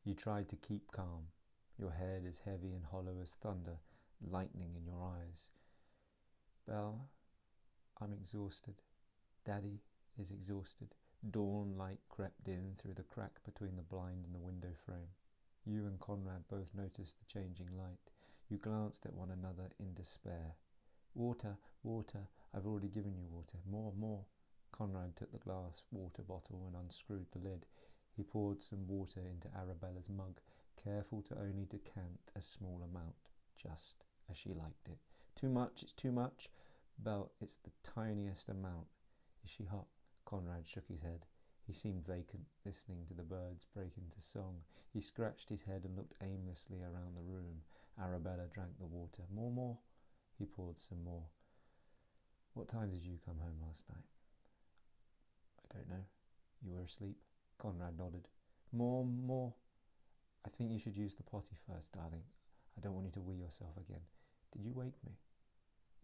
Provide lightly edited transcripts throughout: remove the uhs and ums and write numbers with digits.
You tried to keep calm. Your head as heavy and hollow as thunder, lightning in your eyes. Belle, I'm exhausted. Daddy is exhausted. Dawn light crept in through the crack between the blind and the window frame. You and Conrad both noticed the changing light. You glanced at one another in despair. Water, water, I've already given you water. More, more. Conrad took the glass water bottle and unscrewed the lid. He poured some water into Arabella's mug, careful to only decant a small amount, just as she liked it. Too much, it's too much. Belle, it's the tiniest amount. Is she hot? Conrad shook his head. He seemed vacant, listening to the birds break into song. He scratched his head and looked aimlessly around the room. Arabella drank the water. More, more. He poured some more. What time did you come home last night? I don't know. You were asleep? Conrad nodded. More, more. I think you should use the potty first, darling. I don't want you to wee yourself again. Did you wake me?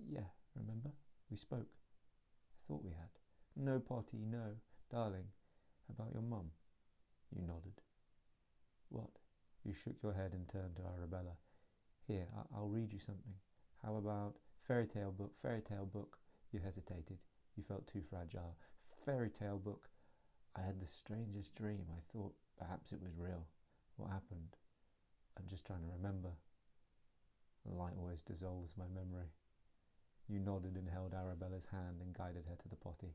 Yeah, remember? We spoke. I thought we had. No potty, no. Darling, about your mum? You nodded. What? You shook your head and turned to Arabella. Here, I'll read you something. How about fairy tale book, fairy tale book? You hesitated. You felt too fragile. Fairy tale book. I had the strangest dream. I thought perhaps it was real. What happened? I'm just trying to remember. The light always dissolves my memory. You nodded and held Arabella's hand and guided her to the potty.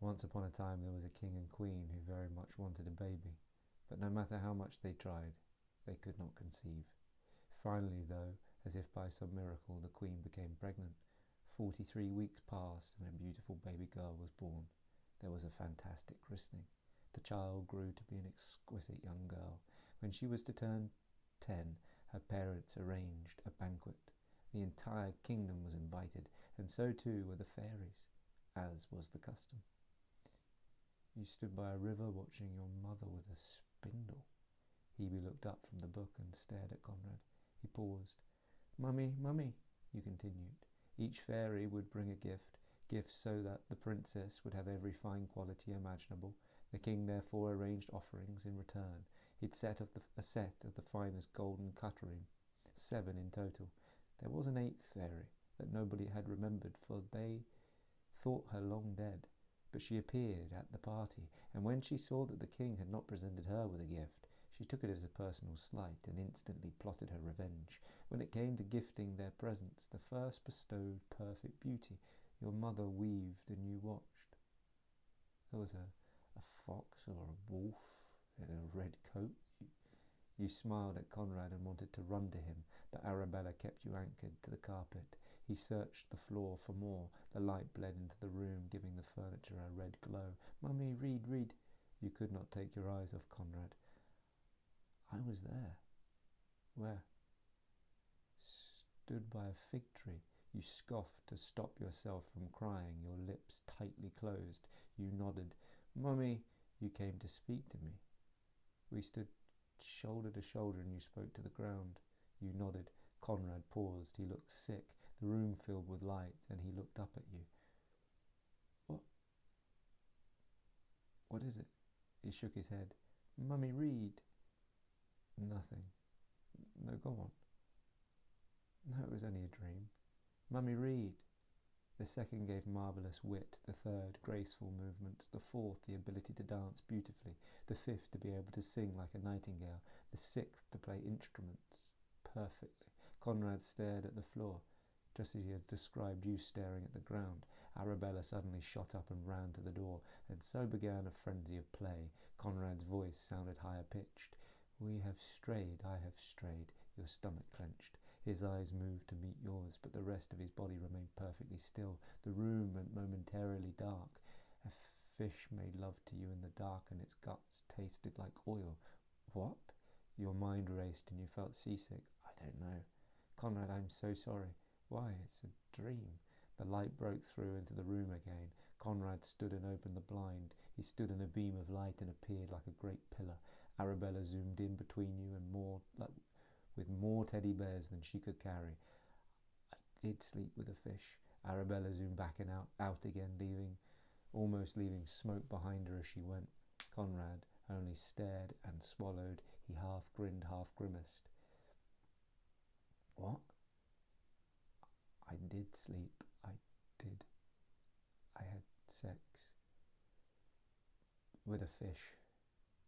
Once upon a time there was a king and queen who very much wanted a baby, but no matter how much they tried, they could not conceive. Finally, though, as if by some miracle, the queen became pregnant. 43 weeks passed and a beautiful baby girl was born. There was a fantastic christening. The child grew to be an exquisite young girl. When she was to turn 10, her parents arranged a banquet. The entire kingdom was invited, and so too were the fairies, as was the custom. You stood by a river watching your mother with a spindle. Hebe looked up from the book and stared at Conrad. He paused. Mummy, mummy, you continued. Each fairy would bring a gift, gifts so that the princess would have every fine quality imaginable. The king therefore arranged offerings in return. He'd set a set of the finest golden cutlery, 7 in total. There was an 8th fairy that nobody had remembered, for they thought her long dead. But she appeared at the party, and when she saw that the king had not presented her with a gift, she took it as a personal slight and instantly plotted her revenge. When it came to gifting their presents, the first bestowed perfect beauty. Your mother weaved and you watched. There was a fox or a wolf in a red coat. You smiled at Conrad and wanted to run to him, but Arabella kept you anchored to the carpet. He searched the floor for more. The light bled into the room, giving the furniture a red glow. Mummy, read, read. You could not take your eyes off Conrad. I was there. Where? Stood by a fig tree. You scoffed to stop yourself from crying, your lips tightly closed. You nodded. Mummy, you came to speak to me. We stood shoulder to shoulder and you spoke to the ground. You nodded. Conrad paused. He looked sick. The room filled with light, and he looked up at you. What is it? He shook his head. Mummy, read. Nothing. No, go on. No, it was only a dream. Mummy, read. The second gave marvellous wit, the third graceful movements, the fourth the ability to dance beautifully, the fifth to be able to sing like a nightingale, the sixth to play instruments perfectly. Conrad stared at the floor, just as he had described you staring at the ground. Arabella suddenly shot up and ran to the door, and so began a frenzy of play. Conrad's voice sounded higher pitched. We have strayed, I have strayed. Your stomach clenched. His eyes moved to meet yours, but the rest of his body remained perfectly still. The room went momentarily dark. A fish made love to you in the dark, and its guts tasted like oil. What? Your mind raced and you felt seasick. I don't know. Conrad, I'm so sorry. Why, it's a dream. The light broke through into the room again. Conrad stood and opened the blind. He stood in a beam of light and appeared like a great pillar. Arabella zoomed in between you and with more teddy bears than she could carry. I did sleep with a fish. Arabella zoomed back and out again, almost leaving smoke behind her as she went. Conrad, only stared and swallowed. He half grinned, half grimaced. What? I did sleep. I did. I had sex with a fish.